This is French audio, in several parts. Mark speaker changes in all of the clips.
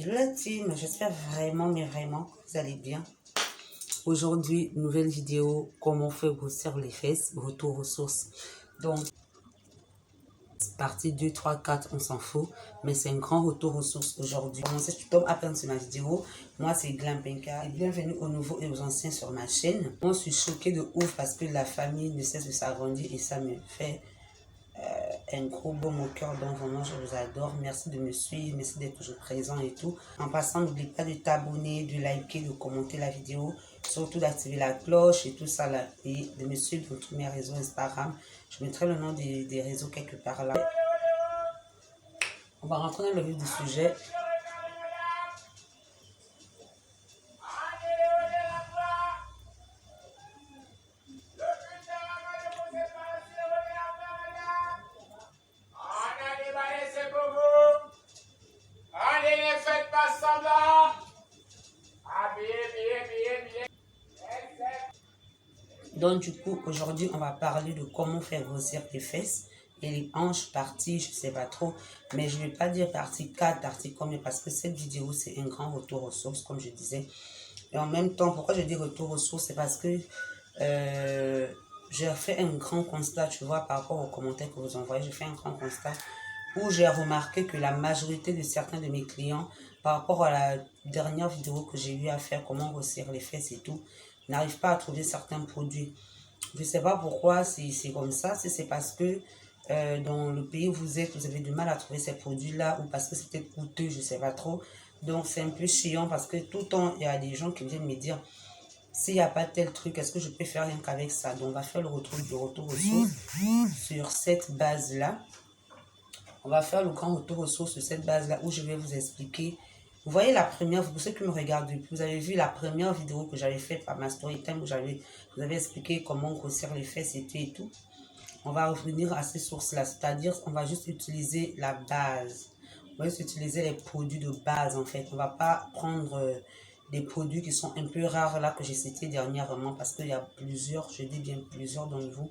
Speaker 1: Hello la team, j'espère vraiment, mais vraiment que vous allez bien. Aujourd'hui, nouvelle vidéo, comment faire grossir les fesses, retour aux sources. Donc, partie 2, 3, 4, on s'en fout, mais c'est un grand retour aux sources aujourd'hui. Si tu tombes à peine sur ma vidéo, moi c'est Glam Penka et bienvenue aux nouveaux et aux anciens sur ma chaîne. Moi je suis choquée de ouf parce que la famille ne cesse de s'agrandir et ça me fait un gros baume au cœur. Donc vraiment je vous adore, merci de me suivre, merci d'être toujours présent et tout. En passant, n'oublie pas de t'abonner, de liker, de commenter la vidéo, surtout d'activer la cloche et tout ça là, et de me suivre dans tous mes réseaux Instagram. Je mettrai le nom des réseaux quelque part là. On va rentrer dans le vif du sujet. Donc du coup, aujourd'hui, on va parler de comment faire grossir les fesses et les hanches, partie, je sais pas trop, mais je vais pas dire partie 4, partie combien, parce que cette vidéo, c'est un grand retour aux sources, comme je disais. Et en même temps, pourquoi je dis retour aux sources, c'est parce que j'ai fait un grand constat, tu vois, par rapport aux commentaires que vous envoyez, j'ai fait un grand constat où j'ai remarqué que la majorité de certains de mes clients, par rapport à la dernière vidéo que j'ai eu à faire, comment grossir les fesses et tout, n'arrivent pas à trouver certains produits. Je ne sais pas pourquoi c'est comme ça, si c'est parce que dans le pays où vous êtes, vous avez du mal à trouver ces produits-là ou parce que c'est peut-être coûteux, je ne sais pas trop. Donc c'est un peu chiant parce que tout le temps, il y a des gens qui viennent me dire s'il n'y a pas tel truc, est-ce que je peux faire rien qu'avec ça? Donc on va faire le retour aux sources sur cette base-là. On va faire le grand retour aux sources sur cette base-là où je vais vous expliquer. Vous voyez la première, pour ceux qui me regardent depuis, vous avez vu la première vidéo que j'avais faite par ma story time où vous avez expliqué comment grossir les fesses et tout. On va revenir à ces sources-là, c'est-à-dire on va juste utiliser la base. On va juste utiliser les produits de base en fait. On ne va pas prendre des produits qui sont un peu rares là que j'ai cités dernièrement parce qu'il y a plusieurs, je dis bien plusieurs d'entre vous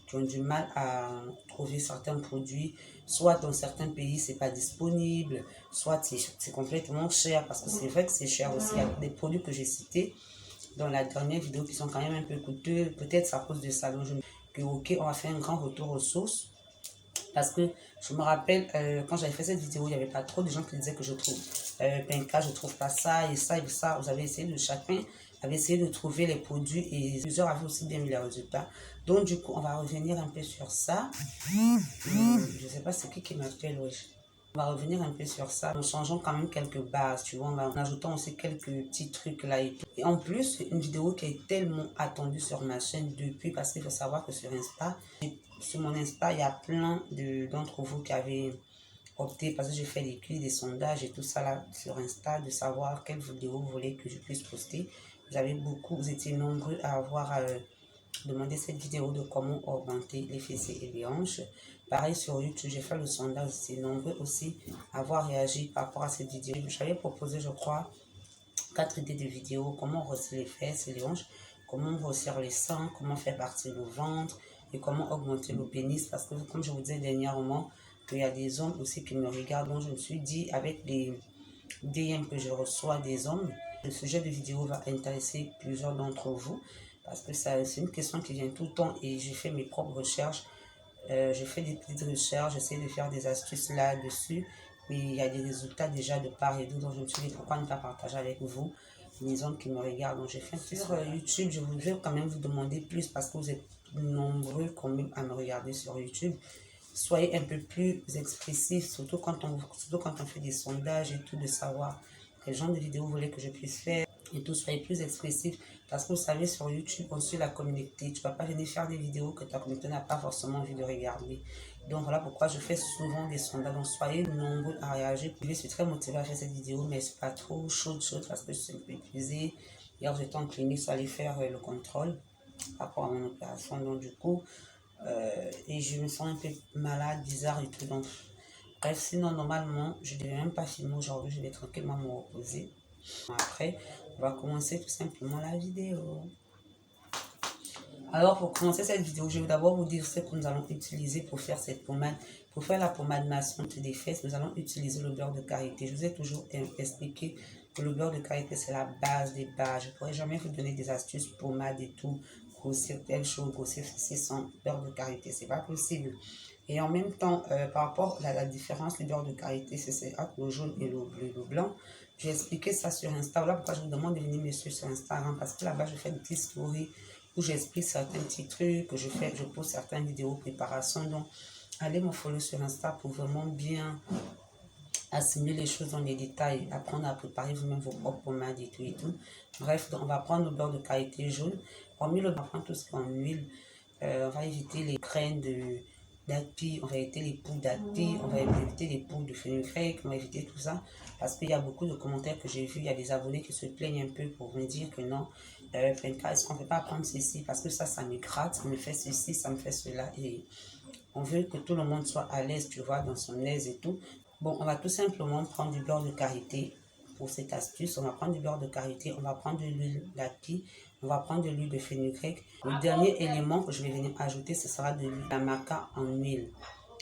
Speaker 1: qui ont du mal à trouver certains produits. Soit dans certains pays, c'est pas disponible, soit c'est complètement cher parce que c'est vrai que c'est cher aussi. Il y a des produits que j'ai cités dans la dernière vidéo qui sont quand même un peu coûteux. Peut-être c'est à cause de ça. Donc je me dis que ok, on va faire un grand retour aux sources. Parce que je me rappelle, quand j'avais fait cette vidéo, il n'y avait pas trop de gens qui disaient que je trouve Penka, je trouve pas ça et ça et ça. Vous avez essayé de chacun, avait essayé de trouver les produits et plusieurs avaient aussi bien mis les résultats. Donc du coup, on va revenir un peu sur ça. Je sais pas c'est qui m'appelle, wesh. On va revenir un peu sur ça en changeant quand même quelques bases, tu vois, en ajoutant aussi quelques petits trucs là et tout. Et en plus, c'est une vidéo qui est tellement attendue sur ma chaîne depuis parce qu'il faut savoir que sur mon Insta, il y a plein d'entre vous qui avaient opté parce que j'ai fait des sondages et tout ça là sur Insta de savoir quelle vidéo vous voulez que je puisse poster. Vous étiez nombreux à avoir demandé cette vidéo de comment augmenter les fessiers et les hanches. Pareil sur YouTube, j'ai fait le sondage, c'est nombreux aussi à avoir réagi par rapport à cette vidéo. J'avais proposé, je crois, 4 idées de vidéos, comment grossir les fesses et les hanches, comment grossir les seins, comment faire partir le ventre et comment augmenter le pénis. Parce que comme je vous disais dernièrement, qu'il y a des hommes aussi qui me regardent, donc je me suis dit avec les DM que je reçois des hommes, le sujet de vidéo va intéresser plusieurs d'entre vous parce que c'est une question qui vient tout le temps et j'ai fait mes propres recherches. Je fais des petites recherches, j'essaie de faire des astuces là-dessus, mais il y a des résultats déjà de part et d'autre, donc je me suis dit pourquoi ne pas partager avec vous, les hommes qui me regardent. Donc j'ai fait sur YouTube, je voudrais quand même vous demander plus parce que vous êtes nombreux quand même à me regarder sur YouTube. Soyez un peu plus expressifs, surtout quand on fait des sondages et tout, de savoir quel genre de vidéos vous voulez que je puisse faire et tout, soyez plus expressifs parce que vous savez sur YouTube on suit la communauté, tu ne vas pas venir faire des vidéos que ta communauté n'a pas forcément envie de regarder. Donc voilà pourquoi je fais souvent des sondages, donc soyez nombreux à réagir. Je suis très motivée à faire cette vidéo mais c'est pas trop chaude parce que je suis un peu épuisée. Hier j'étais en clinique, je suis allée faire le contrôle par rapport à mon opération, donc du coup et je me sens un peu malade, bizarre et tout. Donc, bref, sinon, normalement, je ne devais même pas filmer aujourd'hui. Je vais tranquillement me reposer. Après, on va commencer tout simplement la vidéo. Alors, pour commencer cette vidéo, je vais d'abord vous dire ce que nous allons utiliser pour faire cette pommade. Pour faire la pommade maçonnante des fesses, nous allons utiliser le beurre de karité. Je vous ai toujours expliqué que le beurre de karité, c'est la base des bases. Je ne pourrais jamais vous donner des astuces pommade et tout, grossir telle chose, grossir ceci sans beurre de karité. C'est pas possible. Et en même temps, par rapport à la différence du beurre de karité, c'est entre le jaune et le blanc. J'ai expliqué ça sur Insta. Voilà pourquoi je vous demande de venir me suivre sur Instagram, parce que là-bas, je fais des petites stories où j'explique certains petits trucs, que je pose certaines vidéos préparation. Donc, allez me follow sur Insta pour vraiment bien assimiler les choses dans les détails, apprendre à préparer vous-même vos propres pommades et tout et tout. Bref, donc on va prendre le beurre de karité jaune. Hormis le beurre, on va prendre tout ce qui est en huile. On va éviter les graines d'agpi, on va éviter les poudres d'agpi, on va éviter les poudres de fenugrec, on va éviter tout ça. Parce qu'il y a beaucoup de commentaires que j'ai vus, il y a des abonnés qui se plaignent un peu pour me dire que non, est-ce qu'on ne peut pas prendre ceci parce que ça me gratte, ça me fait ceci, ça me fait cela. Et on veut que tout le monde soit à l'aise, tu vois, dans son aise et tout. Bon, on va tout simplement prendre du beurre de karité pour cette astuce. On va prendre du beurre de karité, on va prendre de l'huile d'agpi, on va prendre de l'huile de fenugrec. Le dernier élément que je vais venir ajouter, ce sera de la maca en huile.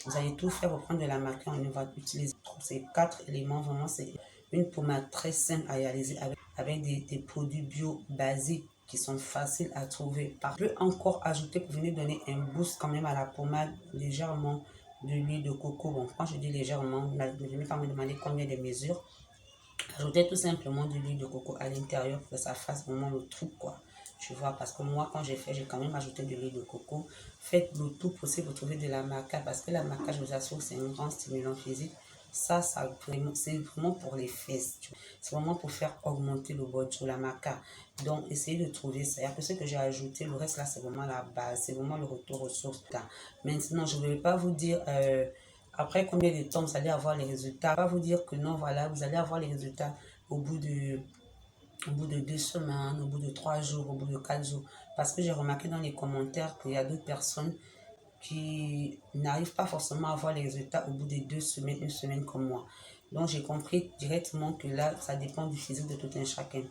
Speaker 1: Vous allez tout faire pour prendre de la maca en huile. On va utiliser ces 4 éléments. Vraiment, c'est une pommade très simple à réaliser avec des produits bio basiques qui sont faciles à trouver. Je peux encore ajouter pour venir donner un boost quand même à la pommade légèrement de l'huile de coco. Bon, quand je dis légèrement, ne venez pas me demander combien de mesures. Ajoutez tout simplement de l'huile de coco à l'intérieur pour que ça fasse vraiment le truc, quoi. Tu vois, parce que moi, quand j'ai fait, j'ai quand même ajouté de l'huile de coco. Faites le tout possible pour trouver de la maca, parce que la maca, je vous assure, c'est un grand stimulant physique. Ça c'est vraiment pour les fesses. C'est vraiment pour faire augmenter le body sur la maca. Donc, essayez de trouver ça. Et après ce que j'ai ajouté, le reste là, c'est vraiment la base. C'est vraiment le retour aux sources. Maintenant, je ne vais pas vous dire après combien de temps vous allez avoir les résultats. Je ne vais pas vous dire que non, voilà, vous allez avoir les résultats au bout de 2 semaines, au bout de 3 jours, au bout de 4 jours. Parce que j'ai remarqué dans les commentaires qu'il y a d'autres personnes qui n'arrivent pas forcément à avoir les résultats au bout de 2 semaines, 1 semaine comme moi. Donc, j'ai compris directement que là, ça dépend du physique de tout un chacun.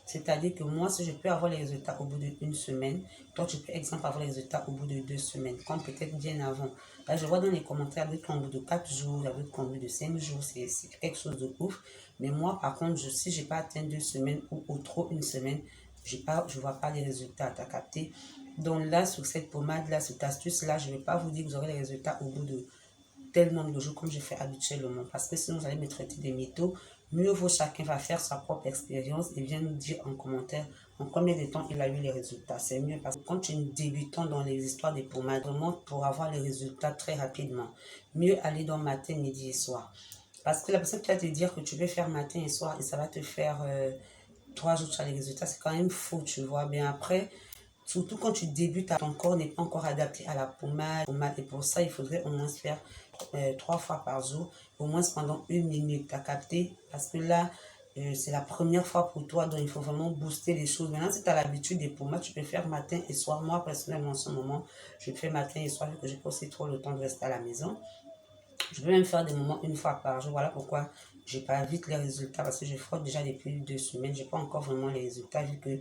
Speaker 1: C'est-à-dire que moi, si je peux avoir les résultats au bout d'une semaine, toi, tu peux, exemple, avoir les résultats au bout de 2 semaines, comme peut-être bien avant. Là, je vois dans les commentaires, d'autres au bout de 4 jours, d'autres au bout de 5 jours, c'est quelque chose de ouf. Mais moi, par contre, si je n'ai pas atteint 2 semaines ou au trop 1 semaine, je ne vois pas les résultats, t'as capté? Donc là, sur cette pommade-là, cette astuce-là, je ne vais pas vous dire que vous aurez les résultats au bout de tel nombre de jours comme je fais habituellement. Parce que sinon, vous allez me traiter des mythos. Mieux vaut chacun va faire sa propre expérience et vient nous dire en commentaire en combien de temps il a eu les résultats. C'est mieux parce que quand tu es débutant dans les histoires des pommades, vraiment pour avoir les résultats très rapidement, mieux aller dans matin, midi et soir. Parce que la personne qui va te dire que tu veux faire matin et soir et ça va te faire 3 jours, tu as les résultats, c'est quand même faux, tu vois. Bien après, surtout quand tu débutes, ton corps n'est pas encore adapté à la pommade. Et pour ça, il faudrait au moins faire 3 fois par jour, au moins pendant 1 minute. Tu as capté? Parce que là, c'est la première fois pour toi, donc il faut vraiment booster les choses. Maintenant, si tu as l'habitude des pommades, tu peux faire matin et soir. Moi, personnellement, en ce moment, je fais matin et soir vu que j'ai pas aussi trop le temps de rester à la maison. Je peux même faire des moments 1 fois par jour. Voilà pourquoi je n'ai pas vite les résultats parce que je frotte déjà depuis 2 semaines. Je n'ai pas encore vraiment les résultats vu que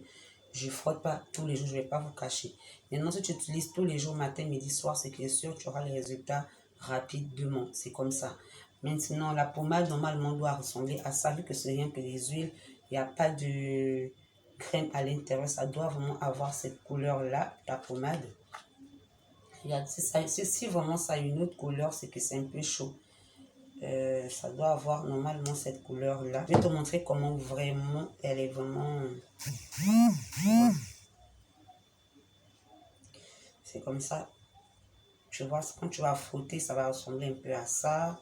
Speaker 1: je ne frotte pas tous les jours. Je ne vais pas vous cacher. Maintenant, si tu utilises tous les jours, matin, midi, soir, c'est que sûr, tu auras les résultats rapidement. C'est comme ça. Maintenant, la pommade, normalement, doit ressembler à ça. Vu que c'est rien que des huiles, il n'y a pas de crème à l'intérieur. Ça doit vraiment avoir cette couleur-là, la pommade. Regarde, si vraiment ça a une autre couleur, c'est que c'est un peu chaud. Ça doit avoir normalement cette couleur-là. Je vais te montrer comment vraiment, elle est vraiment... C'est comme ça. Tu vois, quand tu vas frotter, ça va ressembler un peu à ça.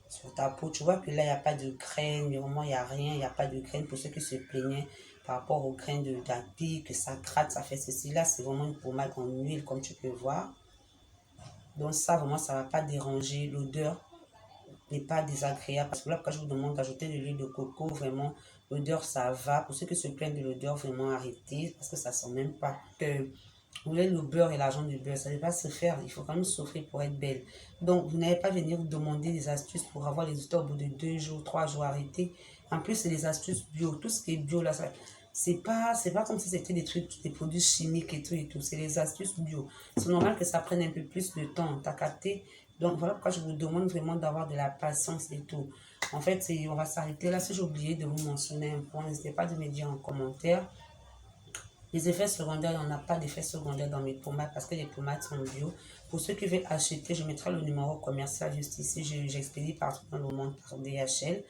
Speaker 1: Sur ta peau, tu vois que là, il n'y a pas de graines. Vraiment, il n'y a rien. Il n'y a pas de graines pour ceux qui se plaignaient par rapport aux graines d'agpi, que ça gratte, ça fait ceci. Là, c'est vraiment une pommade en huile, comme tu peux voir. Donc ça, vraiment, ça ne va pas déranger. L'odeur n'est pas désagréable. Parce que là, quand je vous demande d'ajouter de l'huile de coco, vraiment, l'odeur, ça va. Pour ceux qui se plaignent de l'odeur, vraiment arrêtez. Parce que ça ne sent même pas. Vous voulez le beurre et l'argent du beurre, ça ne va pas se faire. Il faut quand même souffrir pour être belle. Donc, vous n'allez pas venir vous demander des astuces pour avoir les résultats au bout de 2 jours, 3 jours, arrêtez. En plus, c'est des astuces bio. Tout ce qui est bio, là, c'est pas comme si c'était des trucs, des produits chimiques et tout. C'est les astuces bio. C'est normal que ça prenne un peu plus de temps. T'as capté? Donc, voilà pourquoi je vous demande vraiment d'avoir de la patience et tout. En fait, on va s'arrêter là. Si j'ai oublié de vous mentionner un point, n'hésitez pas de me dire en commentaire. Les effets secondaires, il n'y en a pas d'effets secondaires dans mes pommades parce que les pommades sont bio. Pour ceux qui veulent acheter, je mettrai le numéro commercial juste ici. J'expédie partout dans le monde par DHL.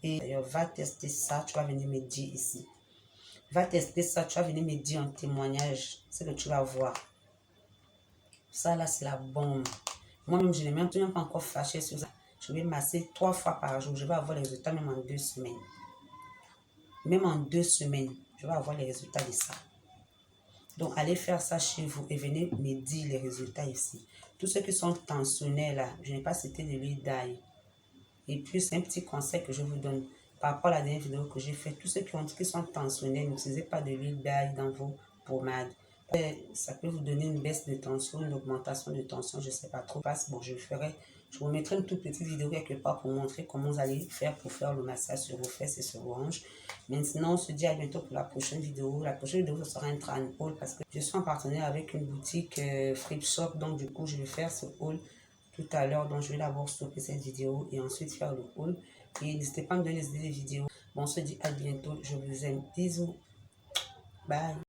Speaker 1: Et d'ailleurs, va tester ça. Tu vas venir me dire ici. Va tester ça. Tu vas venir me dire en témoignage. C'est que tu vas voir. Ça, là, c'est la bombe. Moi-même, je n'ai même pas encore fâché sur ça. Je vais masser 3 fois par jour. Je vais avoir les résultats même en 2 semaines. Même en 2 semaines, je vais avoir les résultats de ça. Donc, allez faire ça chez vous et venez me dire les résultats ici. Tous ceux qui sont tensionnés là, je n'ai pas cité de l'huile d'ail. Et puis, c'est un petit conseil que je vous donne par rapport à la dernière vidéo que j'ai fait. Tous ceux qui sont tensionnés, n'utilisez pas de l'huile d'ail dans vos pommades. Ça peut vous donner une baisse de tension, une augmentation de tension, je ne sais pas trop. Bon, je vous mettrai une toute petite vidéo quelque part pour montrer comment vous allez faire pour faire le massage sur vos fesses et sur vos hanches. Maintenant, on se dit à bientôt pour la prochaine vidéo. La prochaine vidéo, ce sera un tran haul parce que je suis en partenariat avec une boutique Flip Shop. Donc, du coup, je vais faire ce haul tout à l'heure. Donc, je vais d'abord stopper cette vidéo et ensuite faire le haul. Et n'hésitez pas à me donner des vidéos. Bon, on se dit à bientôt. Je vous aime. Bisous. Bye.